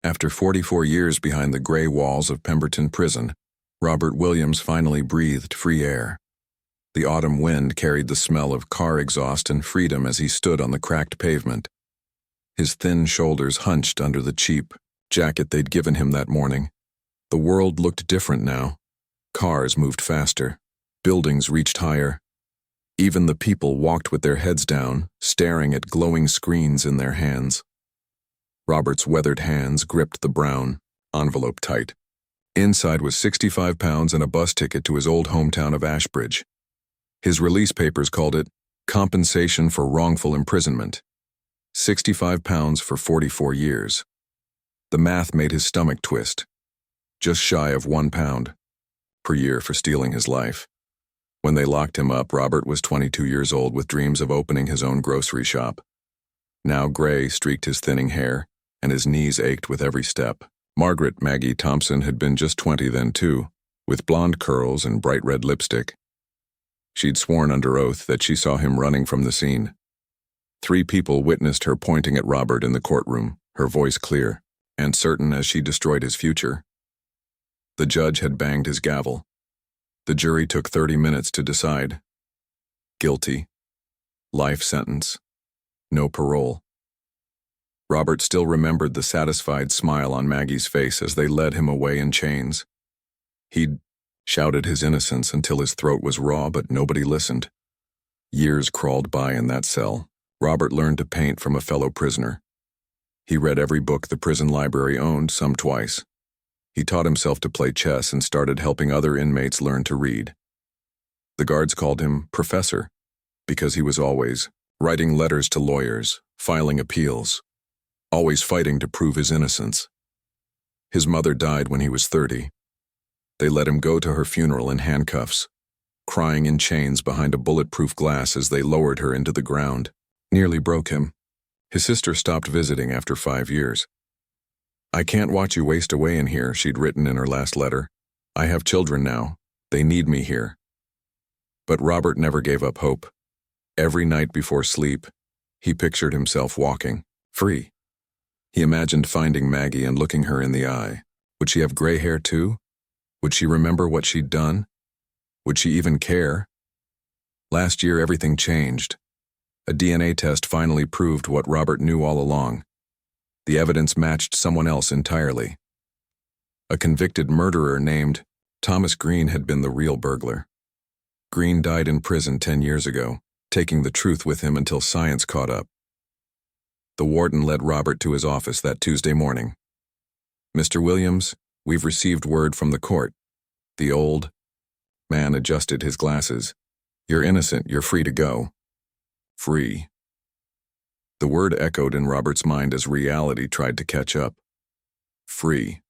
After 44 years behind the gray walls of Pemberton Prison, Robert Williams finally breathed free air. The autumn wind carried the smell of car exhaust and freedom as he stood on the cracked pavement. His thin shoulders hunched under the cheap jacket they'd given him that morning. The world looked different now. Cars moved faster. Buildings reached higher. Even the people walked with their heads down, staring at glowing screens in their hands. Robert's weathered hands gripped the brown envelope tight. Inside was 65 pounds and a bus ticket to his old hometown of Ashbridge. His release papers called it compensation for wrongful imprisonment. 65 pounds for 44 years. The math made his stomach twist. Just shy of £1 per year for stealing his life. When they locked him up, Robert was 22 years old with dreams of opening his own grocery shop. Now gray streaked his thinning hair, and his knees ached with every step. Margaret Maggie Thompson had been just 20 then too, with blonde curls and bright red lipstick. She'd sworn under oath that she saw him running from the scene. 3 people witnessed her pointing at Robert in the courtroom, her voice clear, and certain as she destroyed his future. The judge had banged his gavel. The jury took 30 minutes to decide. Guilty. Life sentence. No parole. Robert still remembered the satisfied smile on Maggie's face as they led him away in chains. He'd shouted his innocence until his throat was raw, but nobody listened. Years crawled by in that cell. Robert learned to paint from a fellow prisoner. He read every book the prison library owned, some twice. He taught himself to play chess and started helping other inmates learn to read. The guards called him Professor because he was always writing letters to lawyers, filing appeals, always fighting to prove his innocence. His mother died when he was 30. They let him go to her funeral in handcuffs, crying in chains behind a bulletproof glass as they lowered her into the ground. Nearly broke him. His sister stopped visiting after 5 years. "I can't watch you waste away in here," she'd written in her last letter. "I have children now. They need me here." But Robert never gave up hope. Every night before sleep, he pictured himself walking, free. He imagined finding Maggie and looking her in the eye. Would she have gray hair too? Would she remember what she'd done? Would she even care? Last year, everything changed. A DNA test finally proved what Robert knew all along. The evidence matched someone else entirely. A convicted murderer named Thomas Green had been the real burglar. Green died in prison 10 years ago, taking the truth with him until science caught up. The warden led Robert to his office that Tuesday morning. "Mr. Williams, we've received word from the court." The old man adjusted his glasses. "You're innocent, you're free to go." Free. The word echoed in Robert's mind as reality tried to catch up. Free.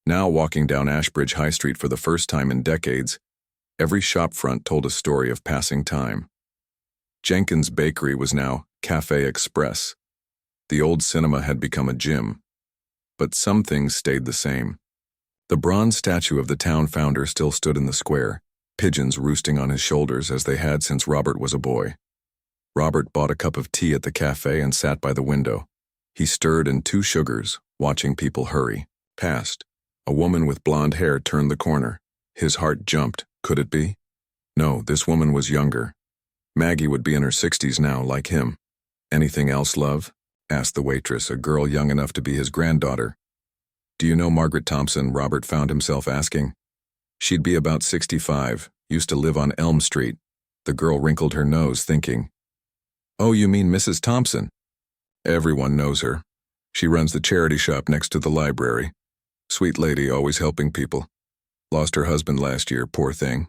Now walking down Ashbridge High Street for the first time in decades, every shopfront told a story of passing time. Jenkins' Bakery was now Café Express. The old cinema had become a gym. But some things stayed the same. The bronze statue of the town founder still stood in the square, pigeons roosting on his shoulders as they had since Robert was a boy. Robert bought a cup of tea at the cafe and sat by the window. He stirred in 2 sugars, watching people hurry past. A woman with blonde hair turned the corner. His heart jumped. Could it be? No, this woman was younger. Maggie would be in her 60s now, like him. "Anything else, love?" asked the waitress, a girl young enough to be his granddaughter. "Do you know Margaret Thompson?" Robert found himself asking. She'd be about 65, used to live on Elm Street. The girl wrinkled her nose, thinking, "Oh, you mean Mrs. Thompson?" "Everyone knows her. She runs the charity shop next to the library. Sweet lady, always helping people. Lost her husband last year, poor thing."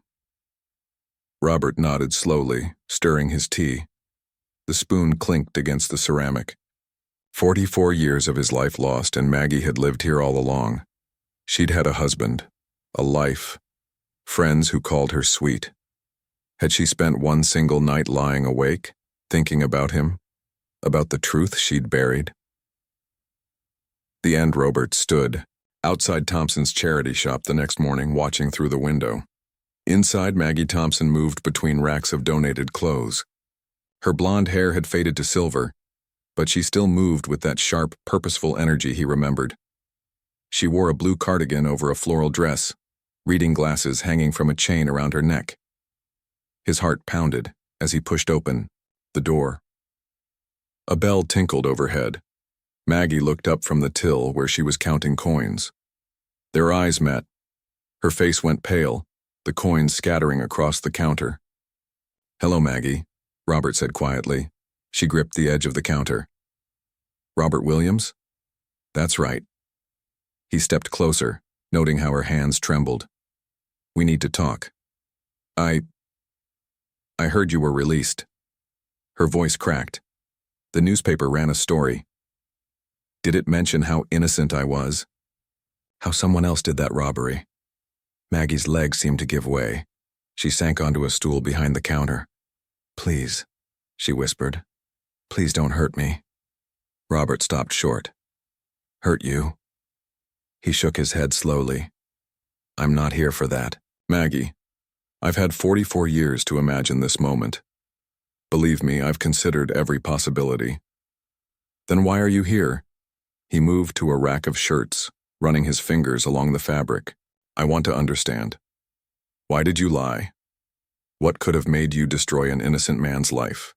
Robert nodded slowly, stirring his tea. The spoon clinked against the ceramic. 44 years of his life lost, and Maggie had lived here all along. She'd had a husband, a life, friends who called her sweet. Had she spent one single night lying awake, thinking about him, about the truth she'd buried? The end. Robert stood outside Thompson's charity shop the next morning, watching through the window. Inside, Maggie Thompson moved between racks of donated clothes. Her blonde hair had faded to silver, but she still moved with that sharp, purposeful energy he remembered. She wore a blue cardigan over a floral dress, reading glasses hanging from a chain around her neck. His heart pounded as he pushed open the door. A bell tinkled overhead. Maggie looked up from the till where she was counting coins. Their eyes met. Her face went pale, the coins scattering across the counter. "Hello, Maggie," Robert said quietly. She gripped the edge of the counter. "Robert Williams?" "That's right." He stepped closer, noting how her hands trembled. "We need to talk. I heard you were released." Her voice cracked. "The newspaper ran a story. Did it mention how innocent I was? How someone else did that robbery?" Maggie's legs seemed to give way. She sank onto a stool behind the counter. "Please," she whispered. "Please don't hurt me." Robert stopped short. "Hurt you?" He shook his head slowly. "I'm not here for that. Maggie, I've had 44 years to imagine this moment. Believe me, I've considered every possibility." "Then why are you here?" He moved to a rack of shirts, running his fingers along the fabric. "I want to understand. Why did you lie? What could have made you destroy an innocent man's life?"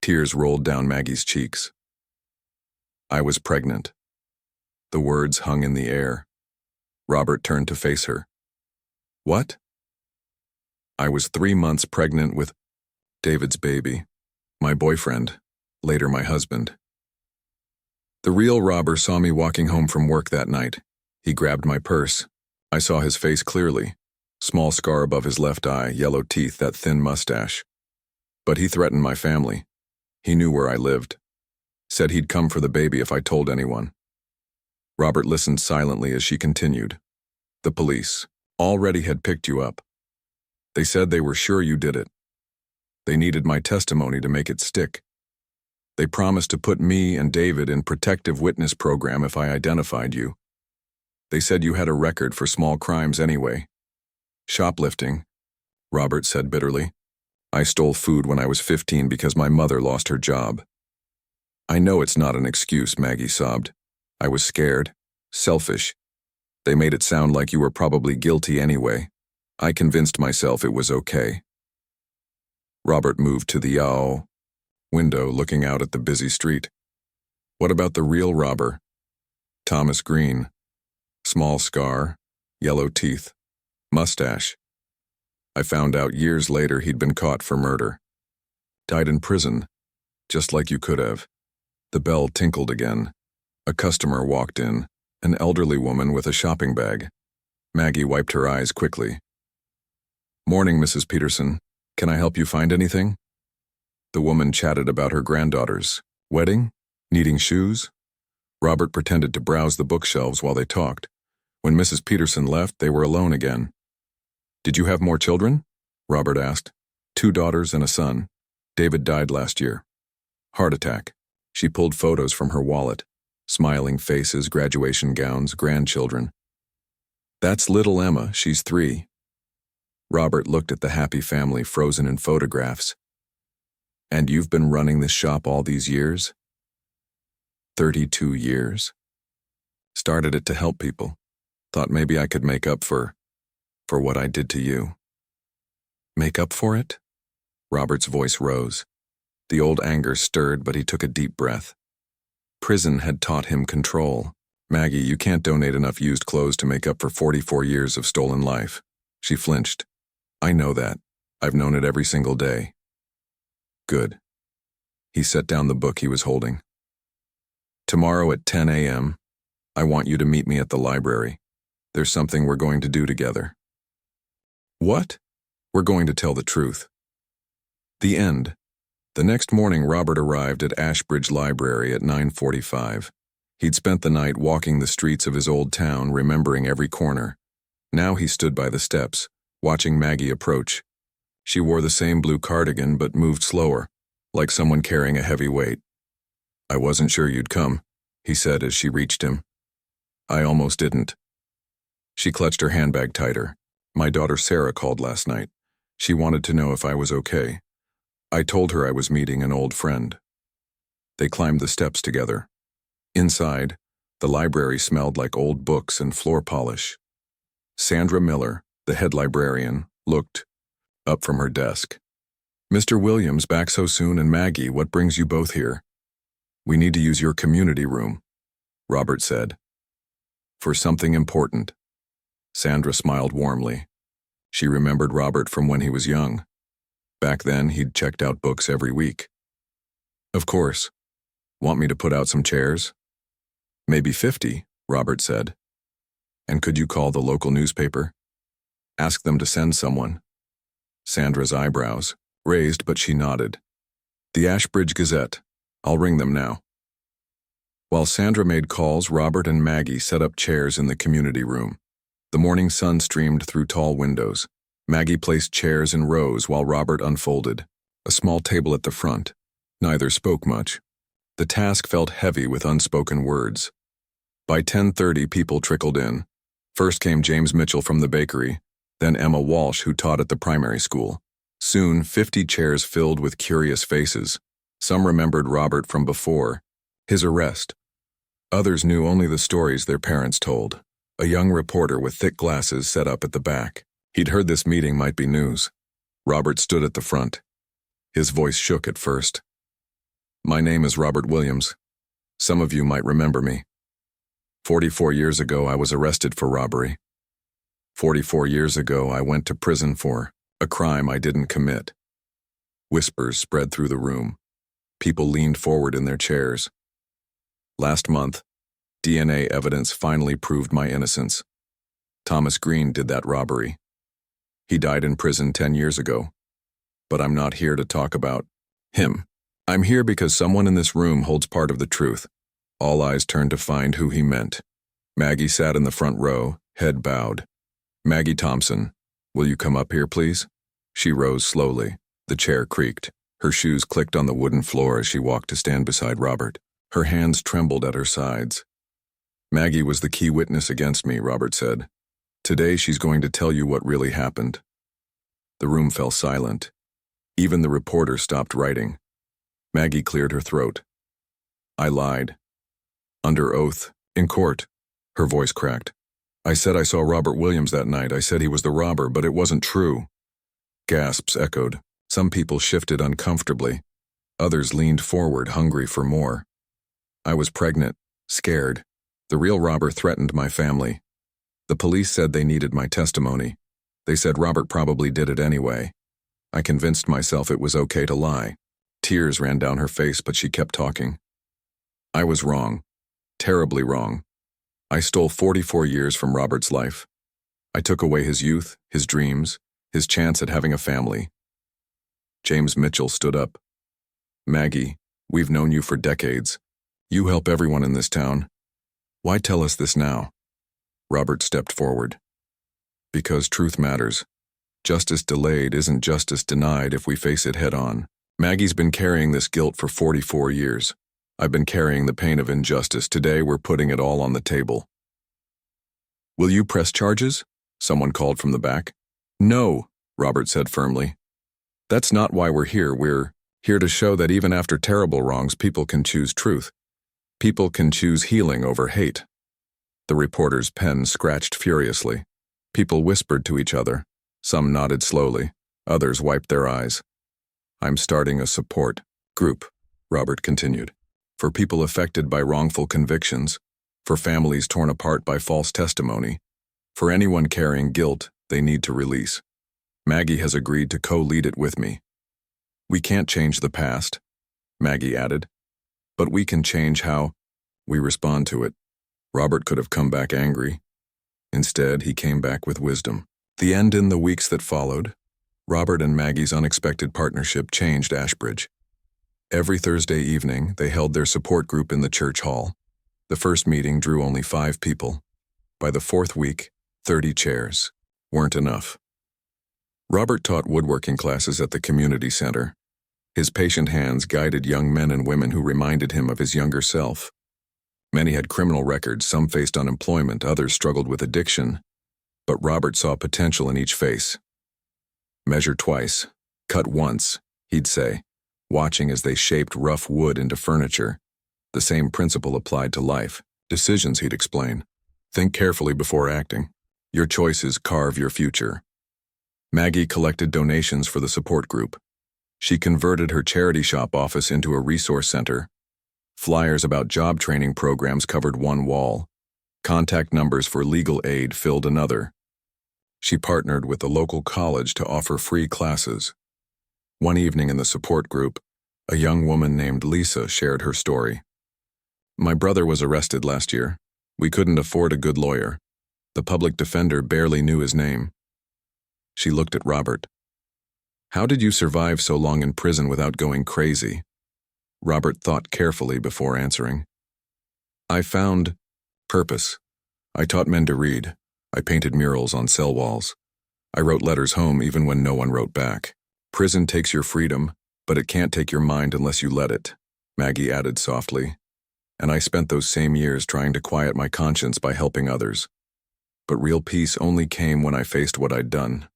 Tears rolled down Maggie's cheeks. "I was pregnant." The words hung in the air. Robert turned to face her. "What?" "I was 3 months pregnant with David's baby, my boyfriend, later my husband. The real robber saw me walking home from work that night. He grabbed my purse. I saw his face clearly. Small scar above his left eye, yellow teeth, that thin mustache. But he threatened my family. He knew where I lived. Said he'd come for the baby if I told anyone." Robert listened silently as she continued. "The police already had picked you up. They said they were sure you did it. They needed my testimony to make it stick. They promised to put me and David in protective witness program if I identified you. They said you had a record for small crimes anyway. Shoplifting," Robert said bitterly. "I stole food when I was 15 because my mother lost her job." "I know it's not an excuse," Maggie sobbed. "I was scared, selfish. They made it sound like you were probably guilty anyway. I convinced myself it was okay." Robert moved to the window looking out at the busy street. "What about the real robber? Thomas Green. Small scar, yellow teeth, mustache. I found out years later he'd been caught for murder. Died in prison, just like you could have." The bell tinkled again. A customer walked in, an elderly woman with a shopping bag. Maggie wiped her eyes quickly. "Morning, Mrs. Peterson. Can I help you find anything?" The woman chatted about her granddaughter's wedding, needing shoes. Robert pretended to browse the bookshelves while they talked. When Mrs. Peterson left, they were alone again. "Did you have more children?" Robert asked. "2 daughters and a son. David died last year. Heart attack." She pulled photos from her wallet. Smiling faces, graduation gowns, grandchildren. "That's little Emma, she's 3. Robert looked at the happy family frozen in photographs. "And you've been running this shop all these years?" 32 years. Started it to help people. Thought maybe I could make up for what I did to you." "Make up for it?" Robert's voice rose. The old anger stirred, but he took a deep breath. Prison had taught him control. "Maggie, you can't donate enough used clothes to make up for 44 years of stolen life." She flinched. "I know that. I've known it every single day." "Good." He set down the book he was holding. "Tomorrow at 10 a.m., I want you to meet me at the library. There's something we're going to do together." "What?" "We're going to tell the truth." The end. The next morning, Robert arrived at Ashbridge Library at 9:45. He'd spent the night walking the streets of his old town, remembering every corner. Now he stood by the steps, watching Maggie approach. She wore the same blue cardigan but moved slower, like someone carrying a heavy weight. "I wasn't sure you'd come," he said as she reached him. "I almost didn't." She clutched her handbag tighter. "My daughter Sarah called last night. She wanted to know if I was okay. I told her I was meeting an old friend." They climbed the steps together. Inside, the library smelled like old books and floor polish. Sandra Miller, the head librarian, looked up from her desk. "Mr. Williams, back so soon, and Maggie, what brings you both here?" "We need to use your community room," Robert said. "For something important." Sandra smiled warmly. She remembered Robert from when he was young. Back then, he'd checked out books every week. "Of course. Want me to put out some chairs?" "Maybe 50, Robert said. "And could you call the local newspaper? Ask them to send someone." Sandra's eyebrows raised, but she nodded. "The Ashbridge Gazette. I'll ring them now." While Sandra made calls, Robert and Maggie set up chairs in the community room. The morning sun streamed through tall windows. Maggie placed chairs in rows while Robert unfolded a small table at the front. Neither spoke much. The task felt heavy with unspoken words. By 10:30, people trickled in. First came James Mitchell from the bakery, then Emma Walsh, who taught at the primary school. Soon, 50 chairs filled with curious faces. Some remembered Robert from before, his arrest. Others knew only the stories their parents told. A young reporter with thick glasses sat up at the back. He'd heard this meeting might be news. Robert stood at the front. His voice shook at first. "My name is Robert Williams. Some of you might remember me. 44 years ago, I was arrested for robbery. 44 years ago, I went to prison for a crime I didn't commit." Whispers spread through the room. People leaned forward in their chairs. "Last month, DNA evidence finally proved my innocence. Thomas Green did that robbery. He died in prison 10 years ago. But I'm not here to talk about him. I'm here because someone in this room holds part of the truth." All eyes turned to find who he meant. Maggie sat in the front row, head bowed. "Maggie Thompson, will you come up here, please?" She rose slowly. The chair creaked. Her shoes clicked on the wooden floor as she walked to stand beside Robert. Her hands trembled at her sides. "Maggie was the key witness against me," Robert said. "Today she's going to tell you what really happened." The room fell silent. Even the reporter stopped writing. Maggie cleared her throat. "I lied. Under oath, in court." Her voice cracked. "I said I saw Robert Williams that night. I said he was the robber, but it wasn't true." Gasps echoed. Some people shifted uncomfortably. Others leaned forward, hungry for more. "I was pregnant, scared. The real robber threatened my family. The police said they needed my testimony. They said Robert probably did it anyway. I convinced myself it was okay to lie." Tears ran down her face, but she kept talking. "I was wrong. Terribly wrong. I stole 44 years from Robert's life. I took away his youth, his dreams, his chance at having a family." James Mitchell stood up. "Maggie, we've known you for decades. You help everyone in this town. Why tell us this now?" Robert stepped forward. "Because truth matters. Justice delayed isn't justice denied if we face it head on. Maggie's been carrying this guilt for 44 years. I've been carrying the pain of injustice. Today we're putting it all on the table." "Will you press charges?" someone called from the back. "No," Robert said firmly. "That's not why we're here. We're here to show that even after terrible wrongs, people can choose truth. People can choose healing over hate." The reporter's pen scratched furiously. People whispered to each other. Some nodded slowly. Others wiped their eyes. "I'm starting a support group," Robert continued, "for people affected by wrongful convictions, for families torn apart by false testimony, for anyone carrying guilt they need to release. Maggie has agreed to co-lead it with me. We can't change the past," Maggie added, "but we can change how we respond to it." Robert could have come back angry. Instead, he came back with wisdom. The end in the weeks that followed, Robert and Maggie's unexpected partnership changed Ashbridge. Every Thursday evening, they held their support group in the church hall. The first meeting drew only 5 people. By the 4th week, 30 chairs weren't enough. Robert taught woodworking classes at the community center. His patient hands guided young men and women who reminded him of his younger self. Many had criminal records, some faced unemployment, others struggled with addiction. But Robert saw potential in each face. "Measure twice, cut once," he'd say. watching as they shaped rough wood into furniture. The same principle applied to life. Decisions, he'd explain. Think carefully before acting. Your choices carve your future. Maggie collected donations for the support group. She converted her charity shop office into a resource center. Flyers about job training programs covered one wall. Contact numbers for legal aid filled another. She partnered with the local college to offer free classes. One evening in the support group, a young woman named Lisa shared her story. My brother was arrested last year. We couldn't afford a good lawyer. The public defender barely knew his name. She looked at Robert. How did you survive so long in prison without going crazy? Robert thought carefully before answering. I found purpose. I taught men to read. I painted murals on cell walls. I wrote letters home even when no one wrote back. Prison takes your freedom, but it can't take your mind unless you let it, Maggie added softly. And I spent those same years trying to quiet my conscience by helping others. But real peace only came when I faced what I'd done.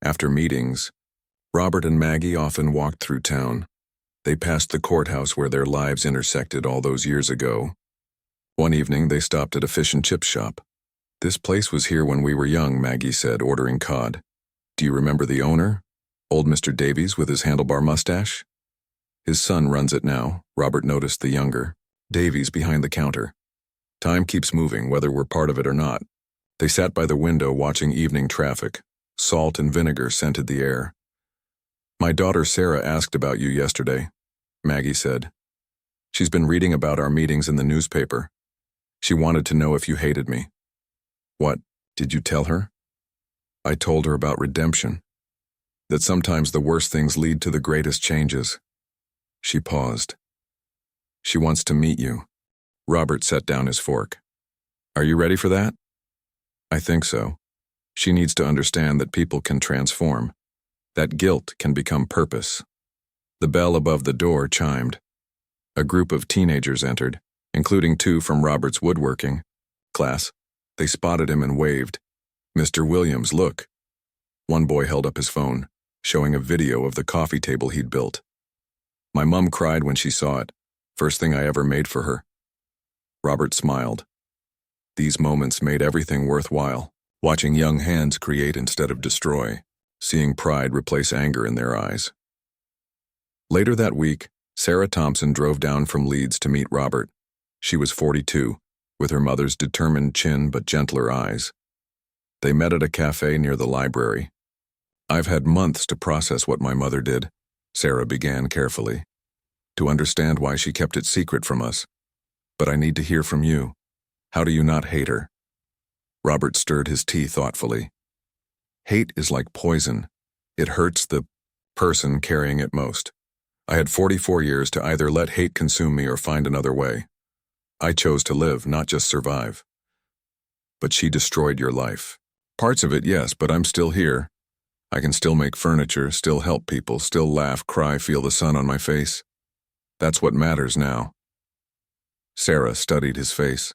After meetings, Robert and Maggie often walked through town. They passed the courthouse where their lives intersected all those years ago. One evening, they stopped at a fish and chip shop. This place was here when we were young, Maggie said, ordering cod. Do you remember the owner? Old Mr. Davies with his handlebar mustache? His son runs it now, Robert noticed the younger. Davies behind the counter. Time keeps moving, whether we're part of it or not. They sat by the window watching evening traffic. Salt and vinegar scented the air. My daughter Sarah asked about you yesterday, Maggie said. She's been reading about our meetings in the newspaper. She wanted to know if you hated me. What, did you tell her? I told her about redemption. That sometimes the worst things lead to the greatest changes. She paused. She wants to meet you. Robert set down his fork. Are you ready for that? I think so. She needs to understand that people can transform. That guilt can become purpose. The bell above the door chimed. A group of teenagers entered, including 2 from Robert's woodworking class. They spotted him and waved. Mr. Williams, look. One boy held up his phone, showing a video of the coffee table he'd built. My mom cried when she saw it. First thing I ever made for her. Robert smiled. These moments made everything worthwhile. Watching young hands create instead of destroy. Seeing pride replace anger in their eyes. Later that week, Sarah Thompson drove down from Leeds to meet Robert. She was 42, with her mother's determined chin but gentler eyes. They met at a cafe near the library. I've had months to process what my mother did, Sarah began carefully. To understand why she kept it secret from us. But I need to hear from you. How do you not hate her? Robert stirred his tea thoughtfully. Hate is like poison. It hurts the person carrying it most. I had 44 years to either let hate consume me or find another way. I chose to live, not just survive. But she destroyed your life. Parts of it, yes, but I'm still here. I can still make furniture, still help people, still laugh, cry, feel the sun on my face. That's what matters now. Sarah studied his face.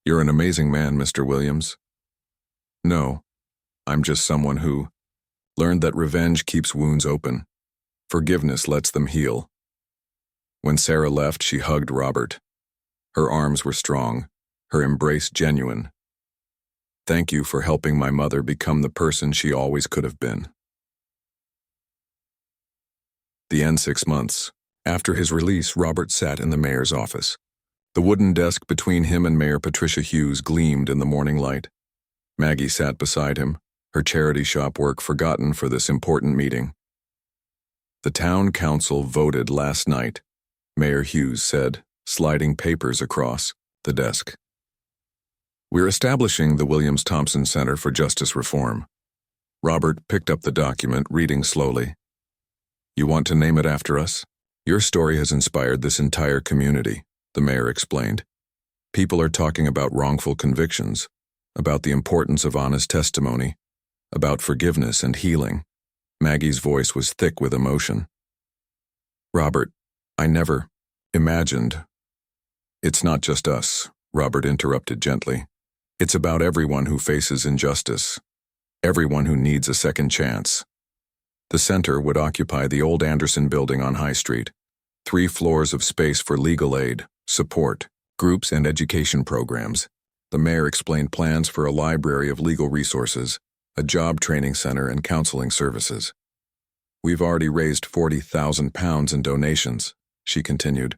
You're an amazing man, Mr. Williams. No, I'm just someone who learned that revenge keeps wounds open. Forgiveness lets them heal. When Sarah left, she hugged Robert. Her arms were strong, her embrace genuine. Thank you for helping my mother become the person she always could have been. The end 6 months. After his release, Robert sat in the mayor's office. The wooden desk between him and Mayor Patricia Hughes gleamed in the morning light. Maggie sat beside him, her charity shop work forgotten for this important meeting. The town council voted last night, Mayor Hughes said, sliding papers across the desk. We're establishing the Williams-Thompson Center for Justice Reform. Robert picked up the document, reading slowly. You want to name it after us? Your story has inspired this entire community, the mayor explained. People are talking about wrongful convictions, about the importance of honest testimony, about forgiveness and healing. Maggie's voice was thick with emotion. Robert, I never imagined. It's not just us, Robert interrupted gently. It's about everyone who faces injustice, everyone who needs a second chance. The center would occupy the old Anderson building on High Street, 3 floors of space for legal aid, support, groups and education programs. The mayor explained plans for a library of legal resources, a job training center and counseling services. We've already raised £40,000 in donations, she continued.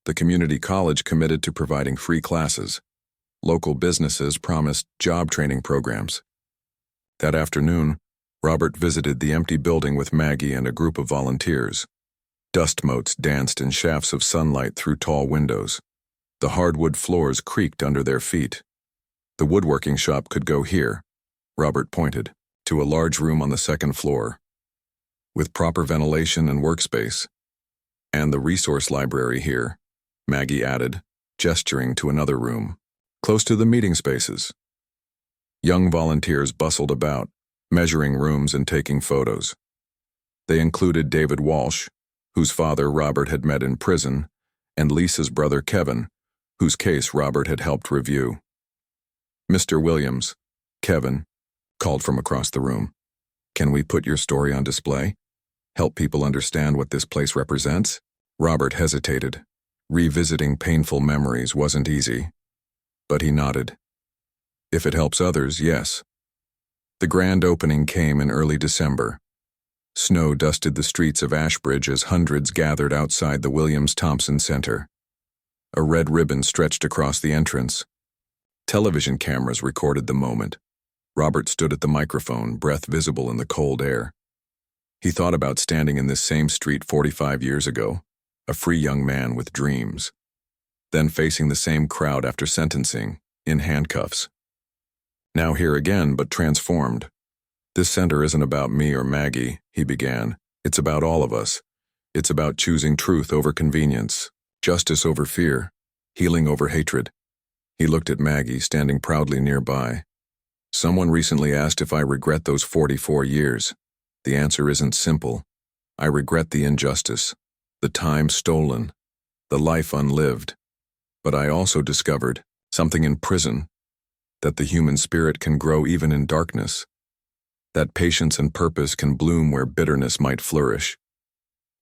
The community college committed to providing free classes. Local businesses promised job training programs. That afternoon, Robert visited the empty building with Maggie and a group of volunteers. Dust motes danced in shafts of sunlight through tall windows. The hardwood floors creaked under their feet. The woodworking shop could go here, Robert pointed, to a large room on the 2nd floor, with proper ventilation and workspace. And the resource library here, Maggie added, gesturing to another room, close to the meeting spaces. Young volunteers bustled about, measuring rooms and taking photos. They included David Walsh, whose father Robert had met in prison, and Lisa's brother Kevin, whose case Robert had helped review. "Mr. Williams," Kevin called from across the room, "can we put your story on display? Help people understand what this place represents?" Robert hesitated. Revisiting painful memories wasn't easy. But he nodded. "If it helps others, yes." The grand opening came in early December. Snow dusted the streets of Ashbridge as hundreds gathered outside the Williams-Thompson Center. A red ribbon stretched across the entrance. Television cameras recorded the moment. Robert stood at the microphone, breath visible in the cold air. He thought about standing in this same street 45 years ago, a free young man with dreams. Then facing the same crowd after sentencing, in handcuffs. Now here again, but transformed. "This center isn't about me or Maggie," he began. "It's about all of us. It's about choosing truth over convenience, justice over fear, healing over hatred." He looked at Maggie, standing proudly nearby. "Someone recently asked if I regret those 44 years. The answer isn't simple. I regret the injustice, the time stolen, the life unlived. But I also discovered something in prison, that the human spirit can grow even in darkness, that patience and purpose can bloom where bitterness might flourish."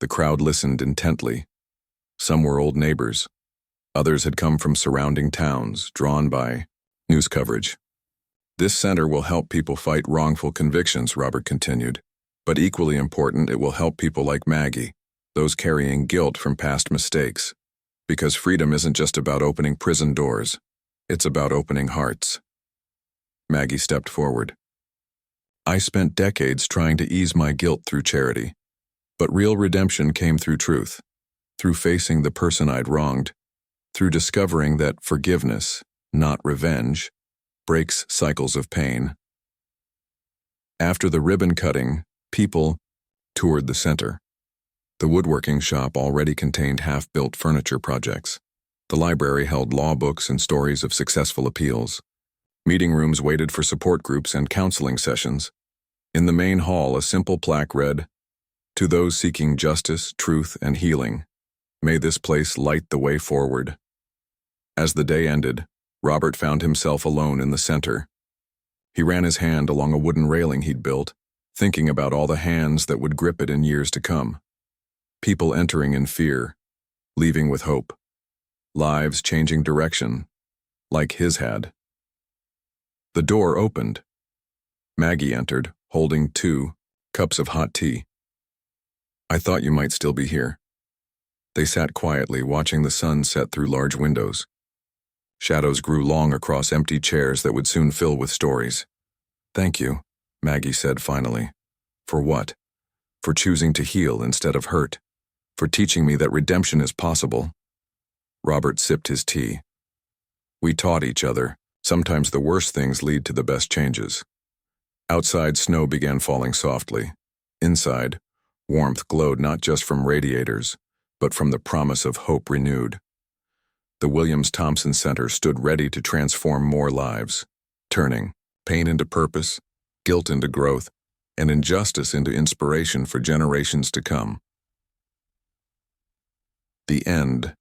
The crowd listened intently. Some were old neighbors. Others had come from surrounding towns, drawn by news coverage. "This center will help people fight wrongful convictions," Robert continued. "But equally important, it will help people like Maggie, those carrying guilt from past mistakes. Because freedom isn't just about opening prison doors. It's about opening hearts." Maggie stepped forward. "I spent decades trying to ease my guilt through charity. But real redemption came through truth, through facing the person I'd wronged, through discovering that forgiveness, not revenge, breaks cycles of pain." After the ribbon cutting, people toured the center. The woodworking shop already contained half-built furniture projects. The library held law books and stories of successful appeals. Meeting rooms waited for support groups and counseling sessions. In the main hall, a simple plaque read, "To those seeking justice, truth, and healing, may this place light the way forward." As the day ended, Robert found himself alone in the center. He ran his hand along a wooden railing he'd built, thinking about all the hands that would grip it in years to come. People entering in fear, leaving with hope. Lives changing direction, like his had. The door opened. Maggie entered, holding 2 cups of hot tea. "I thought you might still be here." They sat quietly, watching the sun set through large windows. Shadows grew long across empty chairs that would soon fill with stories. "Thank you," Maggie said finally. "For what?" "For choosing to heal instead of hurt. For teaching me that redemption is possible." Robert sipped his tea. "We taught each other. Sometimes the worst things lead to the best changes." Outside, snow began falling softly. Inside, warmth glowed not just from radiators, but from the promise of hope renewed. The Williams-Thompson Center stood ready to transform more lives, turning pain into purpose, guilt into growth, and injustice into inspiration for generations to come. The end.